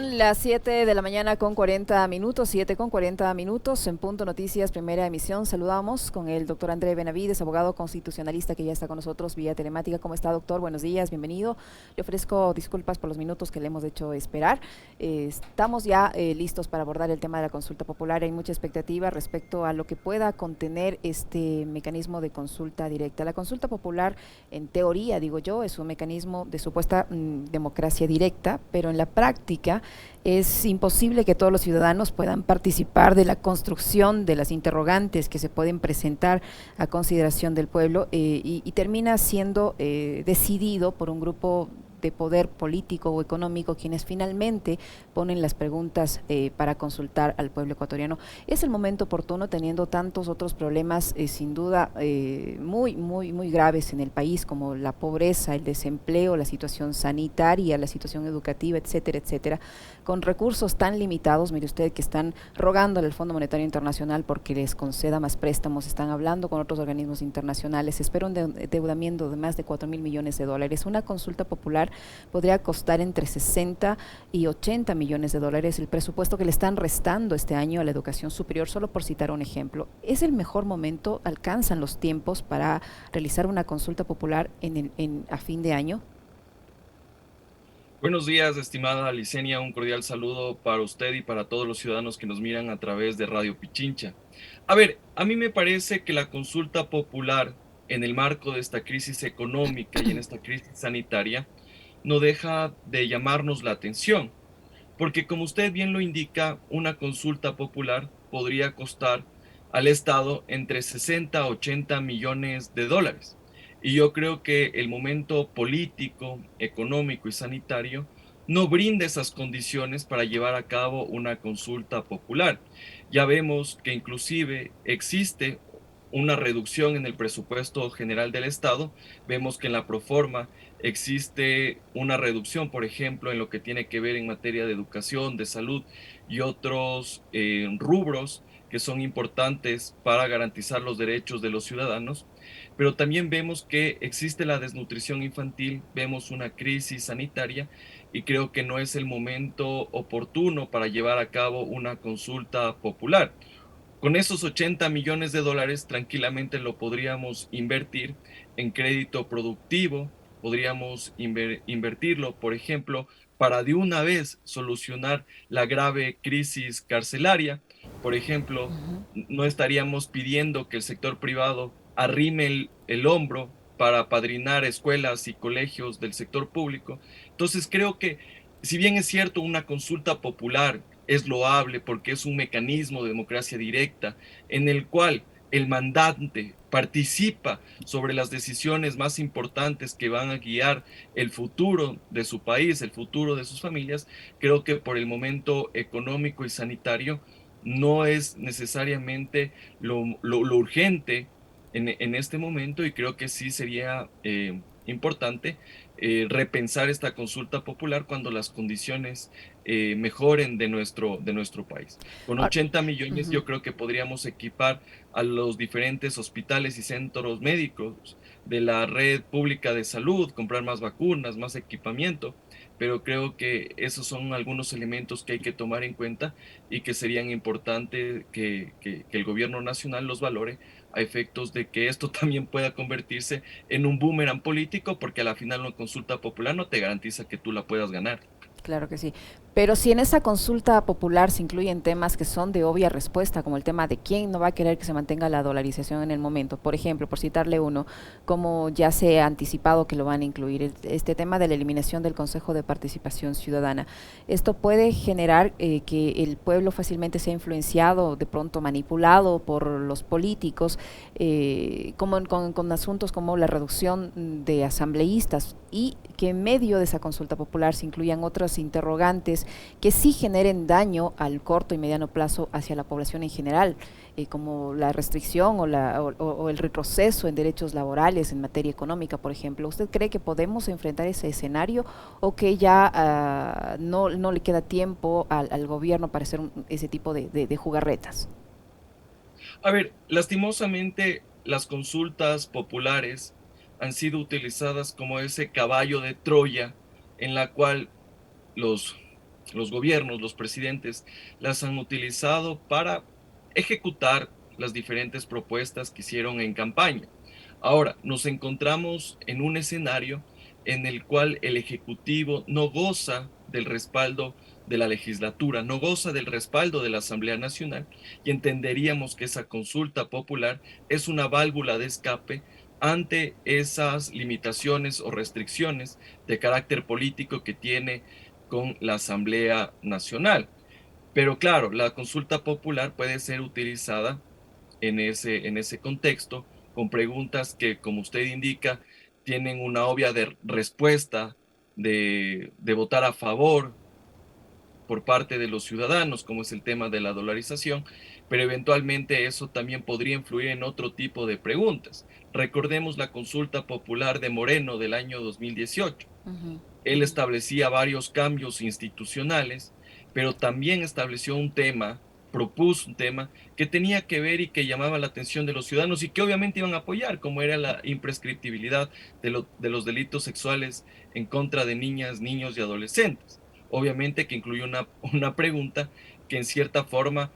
Son las 7 de la mañana con 40 minutos, 7 con 40 minutos, en Punto Noticias, primera emisión. Saludamos con el doctor André Benavides, abogado constitucionalista que ya está con nosotros vía telemática. ¿Cómo está, doctor? Buenos días, bienvenido. Le ofrezco disculpas por los minutos que le hemos hecho esperar. Estamos ya listos para abordar el tema de la consulta popular. Hay mucha expectativa respecto a lo que pueda contener este mecanismo de consulta directa. La consulta popular, en teoría, digo yo, es un mecanismo de supuesta democracia directa, pero en la práctica es imposible que todos los ciudadanos puedan participar de la construcción de las interrogantes que se pueden presentar a consideración del pueblo y termina siendo decidido por un grupo de poder político o económico quienes finalmente ponen las preguntas para consultar al pueblo ecuatoriano. Es el momento oportuno, teniendo tantos otros problemas sin duda muy graves en el país, como la pobreza, el desempleo, la situación sanitaria, la situación educativa, etcétera, etcétera, con recursos tan limitados. Mire usted que están rogándole al Fondo Monetario Internacional porque les conceda más préstamos, están hablando con otros organismos internacionales, se espera un endeudamiento de más de 4.000 millones de dólares. Una consulta popular podría costar entre 60 y 80 millones de dólares, el presupuesto que le están restando este año a la educación superior, solo por citar un ejemplo. ¿Es el mejor momento? ¿Alcanzan los tiempos para realizar una consulta popular a fin de año? Buenos días, estimada Licenia, un cordial saludo para usted y para todos los ciudadanos que nos miran a través de Radio Pichincha. A ver, a mí me parece que la consulta popular en el marco de esta crisis económica y en esta crisis sanitaria no deja de llamarnos la atención, porque como usted bien lo indica, una consulta popular podría costar al Estado entre 60 a 80 millones de dólares. Y yo creo que el momento político, económico y sanitario no brinda esas condiciones para llevar a cabo una consulta popular. Ya vemos que inclusive existe una reducción en el presupuesto general del Estado. Vemos que en la proforma existe una reducción, por ejemplo, en lo que tiene que ver en materia de educación, de salud y otros rubros que son importantes para garantizar los derechos de los ciudadanos, pero también vemos que existe la desnutrición infantil, vemos una crisis sanitaria y creo que no es el momento oportuno para llevar a cabo una consulta popular. Con esos 80 millones de dólares tranquilamente lo podríamos invertir en crédito productivo, podríamos invertirlo, por ejemplo, para de una vez solucionar la grave crisis carcelaria. Por ejemplo, no estaríamos pidiendo que el sector privado arrime el hombro para apadrinar escuelas y colegios del sector público. Entonces creo que si bien es cierto, una consulta popular es loable porque es un mecanismo de democracia directa en el cual el mandante participa sobre las decisiones más importantes que van a guiar el futuro de su país, el futuro de sus familias. Creo que por el momento económico y sanitario no es necesariamente lo urgente en este momento, y creo que sí sería importante repensar esta consulta popular cuando las condiciones mejoren de nuestro país. Con Ahora, 80 millones ujú. yo creo que podríamos equipar a los diferentes hospitales y centros médicos de la red pública de salud, comprar más vacunas, más equipamiento, pero creo que esos son algunos elementos que hay que tomar en cuenta y que serían importantes que el gobierno nacional los valore a efectos de que esto también pueda convertirse en un boomerang político, porque a la final una consulta popular no te garantiza que tú la puedas ganar. Claro que sí. Pero si en esa consulta popular se incluyen temas que son de obvia respuesta, como el tema de quién no va a querer que se mantenga la dolarización en el momento, por ejemplo, por citarle uno, como ya se ha anticipado que lo van a incluir, este tema de la eliminación del Consejo de Participación Ciudadana, esto puede generar que el pueblo fácilmente sea influenciado, de pronto manipulado por los políticos, con asuntos como la reducción de asambleístas, y que en medio de esa consulta popular se incluyan otras interrogantes que sí generen daño al corto y mediano plazo hacia la población en general, como la restricción o el retroceso en derechos laborales en materia económica, por ejemplo. ¿Usted cree que podemos enfrentar ese escenario o que ya no le queda tiempo al gobierno para hacer ese tipo de jugarretas? A ver, lastimosamente las consultas populares han sido utilizadas como ese caballo de Troya en la cual los los gobiernos, los presidentes, las han utilizado para ejecutar las diferentes propuestas que hicieron en campaña. Ahora, nos encontramos en un escenario en el cual el Ejecutivo no goza del respaldo de la legislatura, no goza del respaldo de la Asamblea Nacional, y entenderíamos que esa consulta popular es una válvula de escape ante esas limitaciones o restricciones de carácter político que tiene con la Asamblea Nacional. Pero claro, la consulta popular puede ser utilizada en ese contexto con preguntas que, como usted indica, tienen una obvia respuesta de votar a favor por parte de los ciudadanos, como es el tema de la dolarización, pero eventualmente eso también podría influir en otro tipo de preguntas. Recordemos la consulta popular de Moreno del año 2018. Ujú, Él ujú. establecía varios cambios institucionales, pero también estableció un tema, propuso un tema que tenía que ver y que llamaba la atención de los ciudadanos y que obviamente iban a apoyar, como era la imprescriptibilidad de los delitos sexuales en contra de niñas, niños y adolescentes. Obviamente que incluyó una pregunta que en cierta forma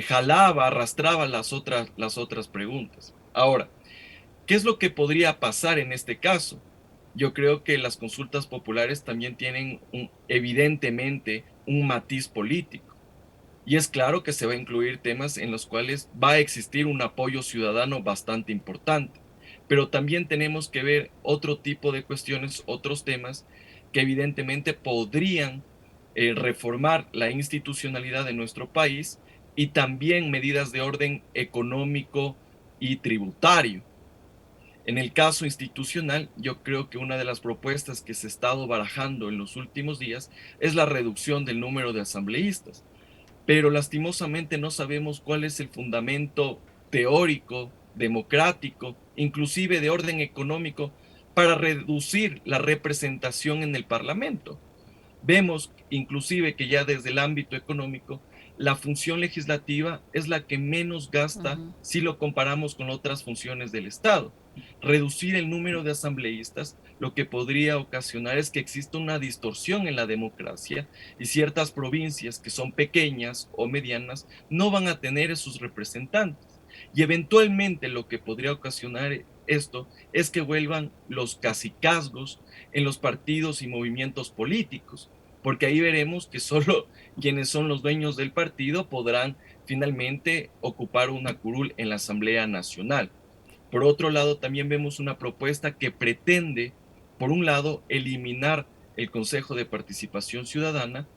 jalaba, arrastraba las otras preguntas. Ahora, ¿qué es lo que podría pasar en este caso? Yo creo que las consultas populares también tienen evidentemente un matiz político. Y es claro que se va a incluir temas en los cuales va a existir un apoyo ciudadano bastante importante. Pero también tenemos que ver otro tipo de cuestiones, otros temas que evidentemente podrían reformar la institucionalidad de nuestro país y también medidas de orden económico y tributario. En el caso institucional, yo creo que una de las propuestas que se ha estado barajando en los últimos días es la reducción del número de asambleístas, pero lastimosamente no sabemos cuál es el fundamento teórico, democrático, inclusive de orden económico, para reducir la representación en el Parlamento. Vemos inclusive que ya desde el ámbito económico, la función legislativa es la que menos gasta Ujú. si lo comparamos con otras funciones del Estado. Reducir el número de asambleístas lo que podría ocasionar es que exista una distorsión en la democracia y ciertas provincias que son pequeñas o medianas no van a tener esos representantes. Y eventualmente lo que podría ocasionar esto es que vuelvan los cacicazgos en los partidos y movimientos políticos, porque ahí veremos que solo quienes son los dueños del partido podrán finalmente ocupar una curul en la Asamblea Nacional. Por otro lado, también vemos una propuesta que pretende, por un lado, eliminar el Consejo de Participación Ciudadana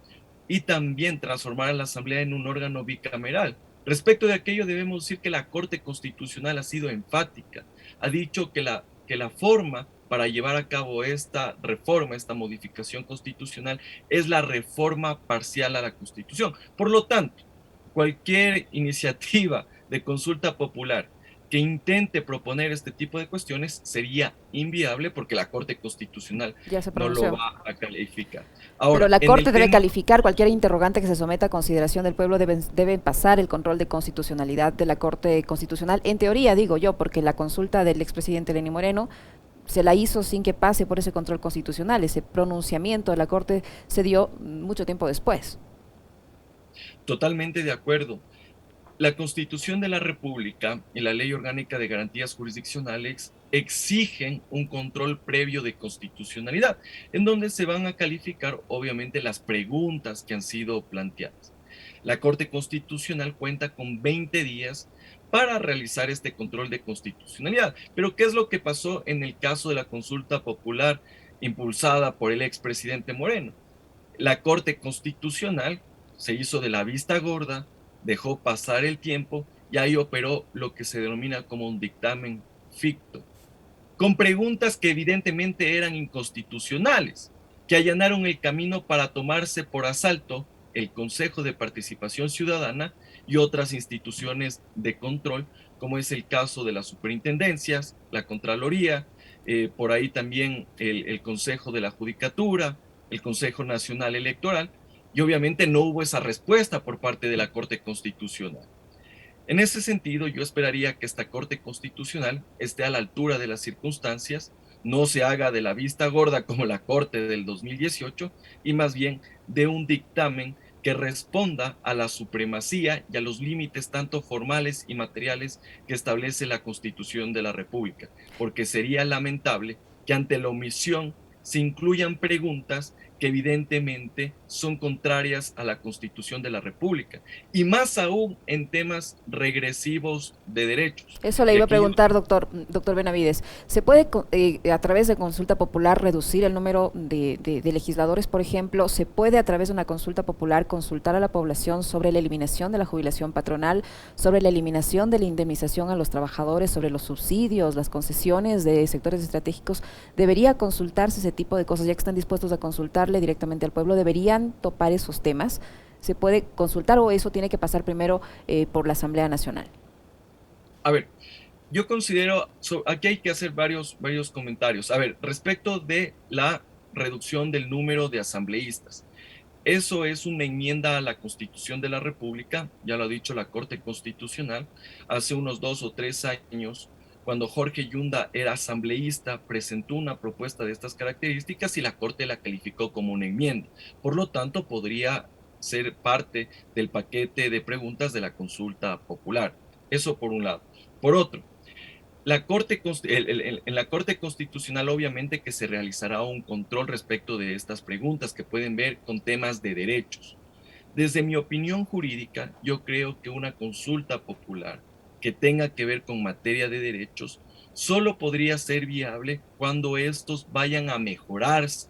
y también transformar a la Asamblea en un órgano bicameral. Respecto de aquello, debemos decir que la Corte Constitucional ha sido enfática, ha dicho que la forma para llevar a cabo esta reforma, esta modificación constitucional, es la reforma parcial a la Constitución. Por lo tanto, cualquier iniciativa de consulta popular que intente proponer este tipo de cuestiones sería inviable porque la Corte Constitucional Ya se no lo pronunció. va a calificar. Pero Ahora, la en Corte el debe tema calificar cualquier interrogante que se someta a consideración del pueblo, debe pasar el control de constitucionalidad de la Corte Constitucional, en teoría digo yo, porque la consulta del expresidente Lenín Moreno se la hizo sin que pase por ese control constitucional, ese pronunciamiento de la Corte se dio mucho tiempo después. totalmente de acuerdo. La Constitución de la República y la Ley Orgánica de Garantías Jurisdiccionales exigen un control previo de constitucionalidad, en donde se van a calificar obviamente las preguntas que han sido planteadas. La Corte Constitucional cuenta con 20 días para realizar este control de constitucionalidad. Pero ¿qué es lo que pasó en el caso de la consulta popular impulsada por el expresidente Moreno? La Corte Constitucional se hizo de la vista gorda, dejó pasar el tiempo y ahí operó lo que se denomina como un dictamen ficto, con preguntas que evidentemente eran inconstitucionales, que allanaron el camino para tomarse por asalto el Consejo de Participación Ciudadana y otras instituciones de control, como es el caso de las superintendencias, la Contraloría, por ahí también el Consejo de la Judicatura, el Consejo Nacional Electoral, y obviamente no hubo esa respuesta por parte de la Corte Constitucional. En ese sentido, yo esperaría que esta Corte Constitucional esté a la altura de las circunstancias, no se haga de la vista gorda como la Corte del 2018 y más bien de un dictamen que responda a la supremacía y a los límites tanto formales y materiales que establece la Constitución de la República, porque sería lamentable que ante la omisión se incluyan preguntas que evidentemente son contrarias a la Constitución de la República, y más aún en temas regresivos de derechos. Eso le Y iba a aquí yo preguntar, doctor Benavides. ¿Se puede, a través de consulta popular, reducir el número de legisladores, por ejemplo? ¿Se puede, a través de una consulta popular, consultar a la población sobre la eliminación de la jubilación patronal, sobre la eliminación de la indemnización a los trabajadores, sobre los subsidios, las concesiones de sectores estratégicos? ¿Debería consultarse ese tipo de cosas? Ya que están dispuestos a consultarle directamente al pueblo, ¿deberían topar esos temas? ¿Se puede consultar o eso tiene que pasar primero por la Asamblea Nacional? A ver, yo considero, aquí hay que hacer varios comentarios. A ver, respecto de la reducción del número de asambleístas. Eso es una enmienda a la Constitución de la República, ya lo ha dicho la Corte Constitucional, hace unos 2 o 3 años, cuando Jorge Yunda era asambleísta, presentó una propuesta de estas características y la Corte la calificó como una enmienda. Por lo tanto, podría ser parte del paquete de preguntas de la consulta popular. Eso por un lado. Por otro, en la Corte Constitucional obviamente que se realizará un control respecto de estas preguntas que pueden ver con temas de derechos. Desde mi opinión jurídica, yo creo que una consulta popular que tenga que ver con materia de derechos solo podría ser viable cuando estos vayan a mejorarse.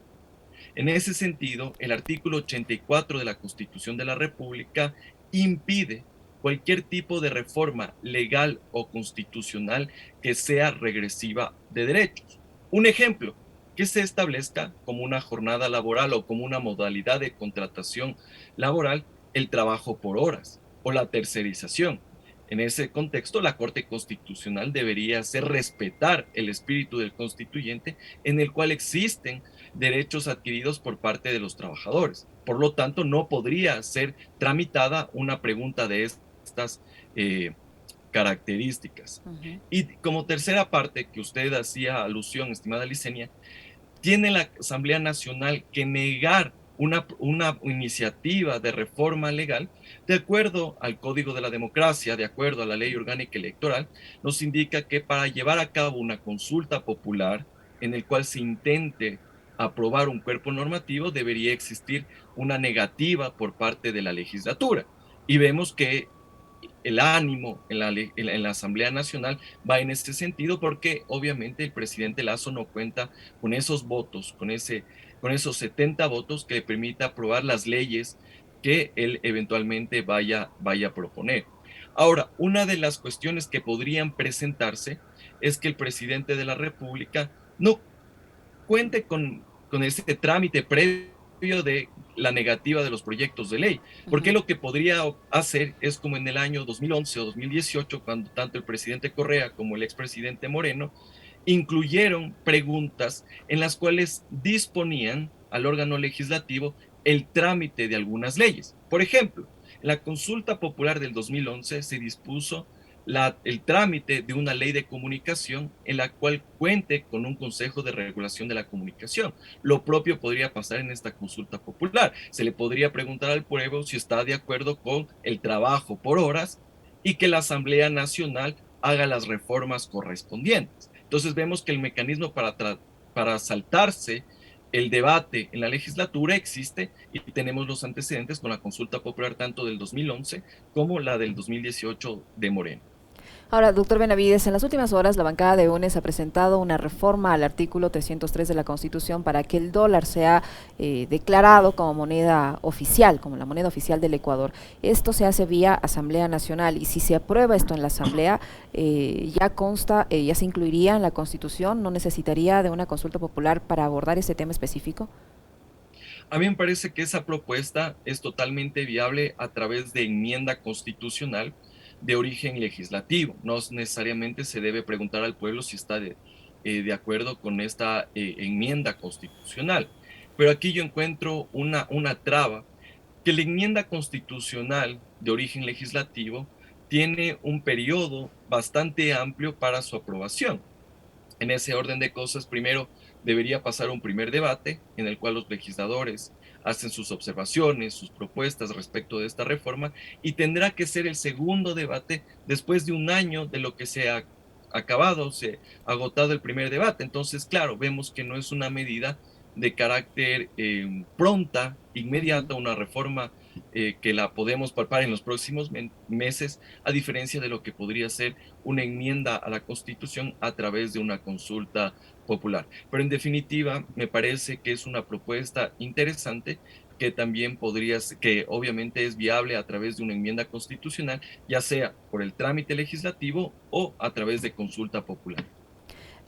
En ese sentido, el artículo 84 de la Constitución de la República impide cualquier tipo de reforma legal o constitucional que sea regresiva de derechos. Un ejemplo, que se establezca como una jornada laboral o como una modalidad de contratación laboral el trabajo por horas o la tercerización. En ese contexto, la Corte Constitucional debería hacer respetar el espíritu del constituyente en el cual existen derechos adquiridos por parte de los trabajadores. Por lo tanto, no podría ser tramitada una pregunta de estas características. Uh -huh. Y como tercera parte que usted hacía alusión, estimada Licenia, tiene la Asamblea Nacional que negar una iniciativa de reforma legal, de acuerdo al Código de la Democracia, de acuerdo a la Ley Orgánica Electoral, nos indica que para llevar a cabo una consulta popular en el cual se intente aprobar un cuerpo normativo, debería existir una negativa por parte de la legislatura. Y vemos que el ánimo en la Asamblea Nacional va en este sentido porque obviamente el presidente Lazo no cuenta con esos votos, con esos 70 votos que le permita aprobar las leyes que él eventualmente vaya a proponer. Ahora, una de las cuestiones que podrían presentarse es que el presidente de la República no cuente con ese trámite previo de la negativa de los proyectos de ley, Uh porque -huh. lo que podría hacer es como en el año 2011 o 2018, cuando tanto el presidente Correa como el expresidente Moreno incluyeron preguntas en las cuales disponían al órgano legislativo el trámite de algunas leyes. Por ejemplo, en la consulta popular del 2011 se dispuso el trámite de una ley de comunicación en la cual cuente con un Consejo de Regulación de la Comunicación. Lo propio podría pasar en esta consulta popular. Se le podría preguntar al pueblo si está de acuerdo con el trabajo por horas y que la Asamblea Nacional haga las reformas correspondientes. Entonces vemos que el mecanismo para saltarse el debate en la legislatura existe y tenemos los antecedentes con la consulta popular tanto del 2011 como la del 2018 de Moreno. Ahora, doctor Benavides, en las últimas horas la bancada de UNES ha presentado una reforma al artículo 303 de la Constitución para que el dólar sea declarado como moneda oficial, como la moneda oficial del Ecuador. Esto se hace vía Asamblea Nacional y si se aprueba esto en la Asamblea, ya consta, ya se incluiría en la Constitución, no necesitaría de una consulta popular para abordar ese tema específico. A mí me parece que esa propuesta es totalmente viable a través de enmienda constitucional de origen legislativo. No necesariamente se debe preguntar al pueblo si está de acuerdo con esta enmienda constitucional. Pero aquí yo encuentro una traba, que la enmienda constitucional de origen legislativo tiene un periodo bastante amplio para su aprobación. En ese orden de cosas, primero debería pasar un primer debate en el cual los legisladores hacen sus observaciones, sus propuestas respecto de esta reforma, y tendrá que ser el segundo debate después de un año de lo que se ha acabado, se ha agotado el primer debate. Entonces, claro, vemos que no es una medida de carácter pronta, Ujú. inmediata, una reforma que la podemos palpar en los próximos meses, a diferencia de lo que podría ser una enmienda a la Constitución a través de una consulta popular. Pero en definitiva, me parece que es una propuesta interesante que también podría, que obviamente es viable a través de una enmienda constitucional, ya sea por el trámite legislativo o a través de consulta popular.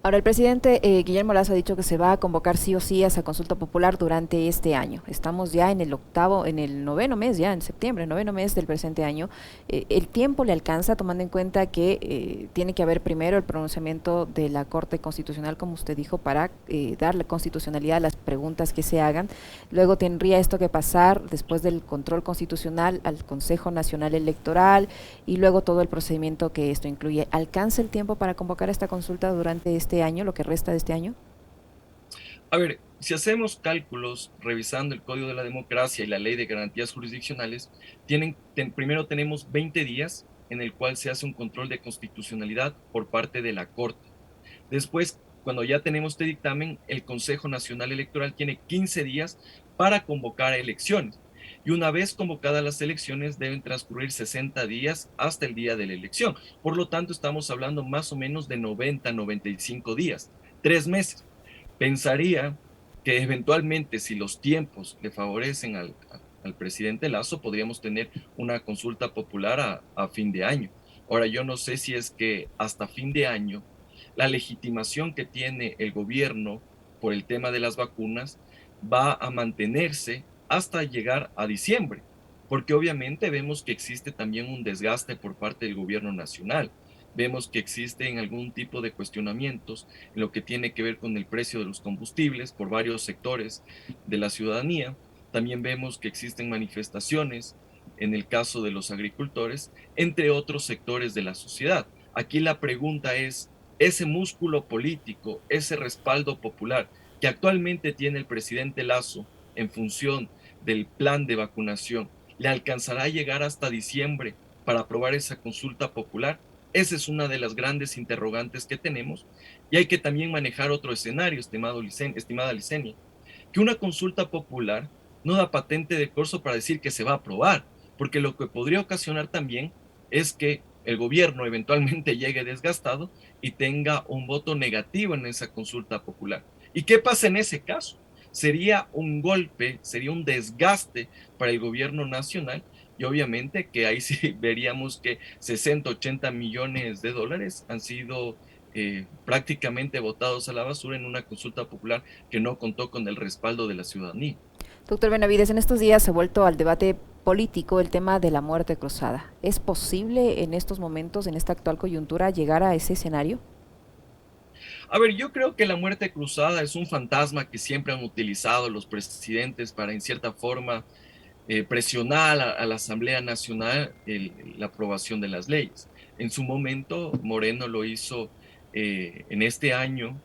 Ahora, el presidente Guillermo Lasso ha dicho que se va a convocar sí o sí a esa consulta popular durante este año. Estamos ya en el octavo, en el noveno mes, ya en septiembre, noveno mes del presente año. ¿El tiempo le alcanza, tomando en cuenta que tiene que haber primero el pronunciamiento de la Corte Constitucional, como usted dijo, para dar la constitucionalidad a las preguntas que se hagan? Luego tendría esto que pasar, después del control constitucional, al Consejo Nacional Electoral y luego todo el procedimiento que esto incluye. ¿Alcanza el tiempo para convocar esta consulta durante este año, lo que resta de este año? A ver, si hacemos cálculos revisando el Código de la Democracia y la Ley de Garantías Jurisdiccionales, primero tenemos 20 días en el cual se hace un control de constitucionalidad por parte de la Corte. Después, cuando ya tenemos este dictamen, el Consejo Nacional Electoral tiene 15 días para convocar elecciones. Y una vez convocadas las elecciones, deben transcurrir 60 días hasta el día de la elección. Por lo tanto, estamos hablando más o menos de 95 días, 3 meses. Pensaría que eventualmente, si los tiempos le favorecen al presidente Lazo, podríamos tener una consulta popular a fin de año. Ahora, yo no sé si es que hasta fin de año la legitimación que tiene el gobierno por el tema de las vacunas va a mantenerse hasta llegar a diciembre, porque obviamente vemos que existe también un desgaste por parte del gobierno nacional. Vemos que existen algún tipo de cuestionamientos en lo que tiene que ver con el precio de los combustibles por varios sectores de la ciudadanía. También vemos que existen manifestaciones en el caso de los agricultores, entre otros sectores de la sociedad. Aquí la pregunta es, ese músculo político, ese respaldo popular que actualmente tiene el presidente Lazo en función del plan de vacunación, ¿le alcanzará a llegar hasta diciembre para aprobar esa consulta popular? Esa es una de las grandes interrogantes que tenemos y hay que también manejar otro escenario, estimada Licenia, que una consulta popular no da patente de corso para decir que se va a aprobar, porque lo que podría ocasionar también es que el gobierno eventualmente llegue desgastado y tenga un voto negativo en esa consulta popular. ¿Y qué pasa en ese caso? Sería un golpe, sería un desgaste para el gobierno nacional y obviamente que ahí sí veríamos que 60, 80 millones de dólares han sido prácticamente votados a la basura en una consulta popular que no contó con el respaldo de la ciudadanía. Doctor Benavides, en estos días se ha vuelto al debate político el tema de la muerte cruzada. ¿Es posible en estos momentos, en esta actual coyuntura, llegar a ese escenario? A ver, yo creo que la muerte cruzada es un fantasma que siempre han utilizado los presidentes para, en cierta forma, presionar a la Asamblea Nacional la aprobación de las leyes. En su momento, Moreno lo hizo en este año,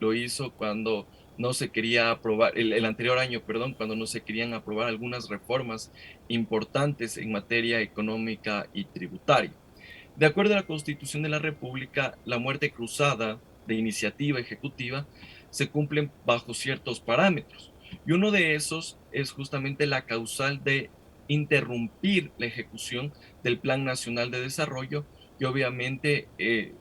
lo hizo cuando no se quería aprobar, el anterior año, perdón, cuando no se querían aprobar algunas reformas importantes en materia económica y tributaria. De acuerdo a la Constitución de la República, la muerte cruzada de iniciativa ejecutiva se cumple bajo ciertos parámetros. Y uno de esos es justamente la causal de interrumpir la ejecución del Plan Nacional de Desarrollo y obviamente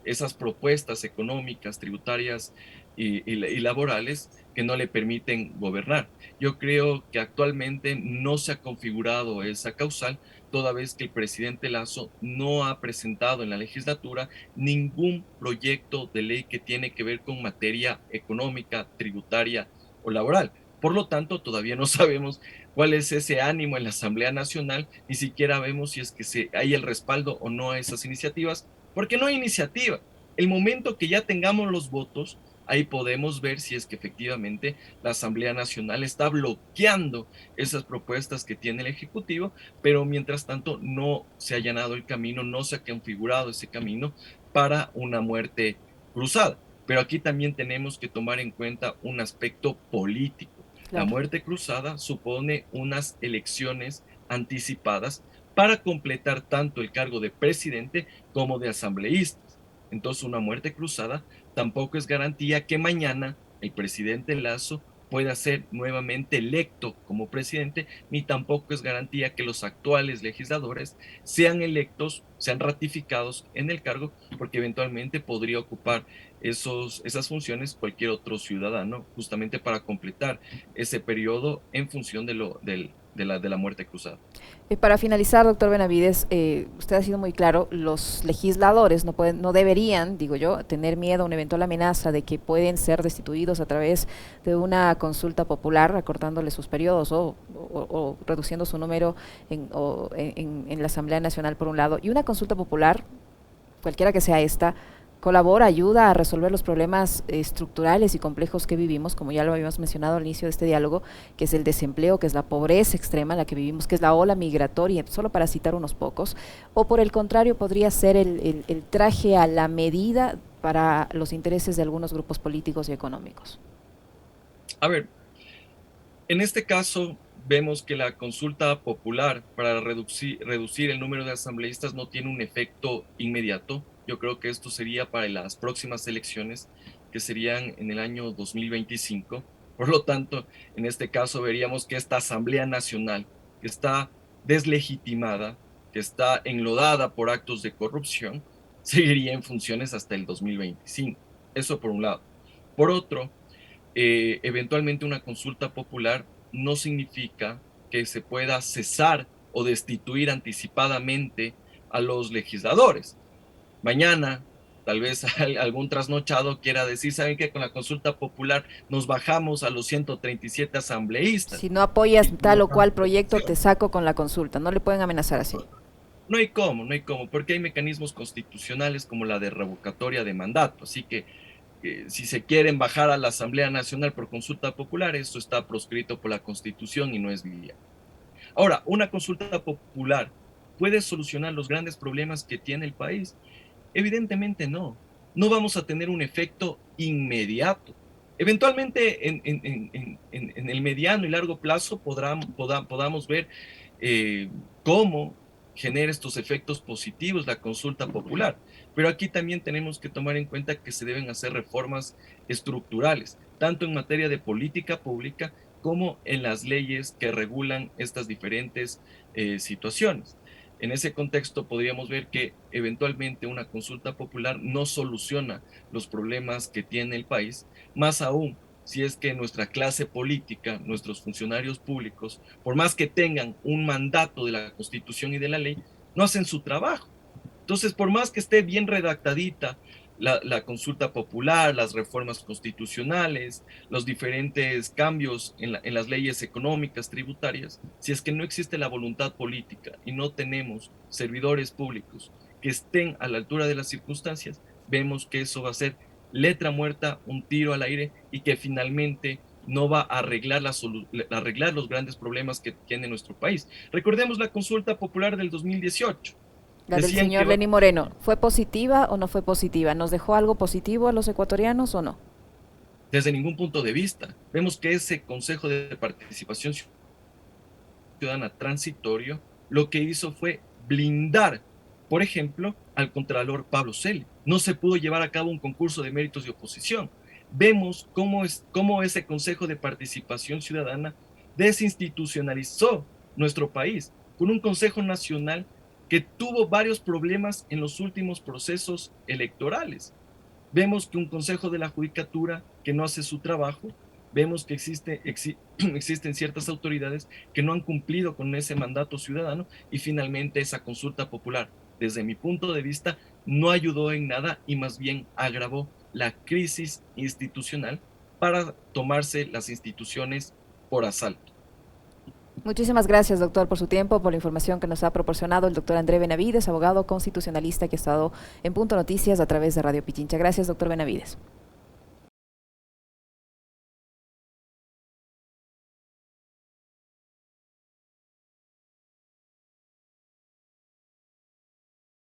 esas propuestas económicas, tributarias y laborales que no le permiten gobernar. Yo creo que actualmente no se ha configurado esa causal, toda vez que el presidente Lazo no ha presentado en la legislatura ningún proyecto de ley que tiene que ver con materia económica, tributaria o laboral. Por lo tanto, todavía no sabemos cuál es ese ánimo en la Asamblea Nacional, ni siquiera vemos si es que hay el respaldo o no a esas iniciativas, porque no hay iniciativa. El momento que ya tengamos los votos, ahí podemos ver si es que efectivamente la Asamblea Nacional está bloqueando esas propuestas que tiene el Ejecutivo, pero mientras tanto no se ha allanado el camino, no se ha configurado ese camino para una muerte cruzada. pero aquí también tenemos que tomar en cuenta un aspecto político. La Claro. muerte cruzada supone unas elecciones anticipadas para completar tanto el cargo de presidente como de asambleístas. Entonces, una muerte cruzada tampoco es garantía que mañana el presidente Lazo pueda ser nuevamente electo como presidente, ni tampoco es garantía que los actuales legisladores sean electos, sean ratificados en el cargo, porque eventualmente podría ocupar esas funciones cualquier otro ciudadano, justamente para completar ese periodo en función de la muerte cruzada. Para finalizar, doctor Benavides, usted ha sido muy claro, los legisladores no deberían, digo yo, tener miedo a una eventual amenaza de que pueden ser destituidos a través de una consulta popular, acortándole sus periodos o reduciendo su número en la Asamblea Nacional por un lado, y una consulta popular, cualquiera que sea esta, colabora, ayuda a resolver los problemas estructurales y complejos que vivimos, como ya lo habíamos mencionado al inicio de este diálogo, que es el desempleo, que es la pobreza extrema en la que vivimos, que es la ola migratoria, solo para citar unos pocos, o por el contrario podría ser el traje a la medida para los intereses de algunos grupos políticos y económicos. A ver, en este caso vemos que la consulta popular para reducir el número de asambleístas no tiene un efecto inmediato. Yo creo que esto sería para las próximas elecciones, que serían en el año 2025. Por lo tanto, en este caso veríamos que esta Asamblea Nacional, que está deslegitimada, que está enlodada por actos de corrupción, seguiría en funciones hasta el 2025. Eso por un lado. Por otro, eventualmente una consulta popular no significa que se pueda cesar o destituir anticipadamente a los legisladores. Mañana, tal vez algún trasnochado quiera decir, ¿saben qué? Con la consulta popular nos bajamos a los 137 asambleístas. Si no apoyas Y por tal lo o cual tanto, proyecto, te saco con la consulta. No le pueden amenazar así. no hay cómo, porque hay mecanismos constitucionales como la de revocatoria de mandato. Así que si se quieren bajar a la Asamblea Nacional por consulta popular, esto está proscrito por la Constitución y no es viable. Ahora, una consulta popular puede solucionar los grandes problemas que tiene el país. Evidentemente no. No vamos a tener un efecto inmediato. Eventualmente en el mediano y largo plazo podamos ver cómo genera estos efectos positivos la consulta popular. Pero aquí también tenemos que tomar en cuenta que se deben hacer reformas estructurales, tanto en materia de política pública como en las leyes que regulan estas diferentes situaciones. En ese contexto podríamos ver que eventualmente una consulta popular no soluciona los problemas que tiene el país, más aún si es que nuestra clase política, nuestros funcionarios públicos, por más que tengan un mandato de la Constitución y de la ley, no hacen su trabajo. Entonces, por más que esté bien redactadita la consulta popular, las reformas constitucionales, los diferentes cambios en las leyes económicas, tributarias, si es que no existe la voluntad política y no tenemos servidores públicos que estén a la altura de las circunstancias, vemos que eso va a ser letra muerta, un tiro al aire y que finalmente no va a arreglar los grandes problemas que tiene nuestro país. Recordemos la consulta popular del 2018. La del Decían que señor Lenín Moreno, ¿fue positiva o no fue positiva? ¿Nos dejó algo positivo a los ecuatorianos o no? desde ningún punto de vista. Vemos que ese Consejo de Participación Ciudadana transitorio lo que hizo fue blindar, por ejemplo, al Contralor Pablo Celi. No se pudo llevar a cabo un concurso de méritos de oposición. Vemos cómo ese Consejo de Participación Ciudadana desinstitucionalizó nuestro país con un Consejo Nacional que tuvo varios problemas en los últimos procesos electorales. Vemos que un Consejo de la Judicatura que no hace su trabajo, vemos que existen ciertas autoridades que no han cumplido con ese mandato ciudadano y finalmente esa consulta popular, desde mi punto de vista, no ayudó en nada y más bien agravó la crisis institucional para tomarse las instituciones por asalto. Muchísimas gracias, doctor, por su tiempo, por la información que nos ha proporcionado el doctor André Benavides, abogado constitucionalista que ha estado en Punto Noticias a través de Radio Pichincha. Gracias, doctor Benavides.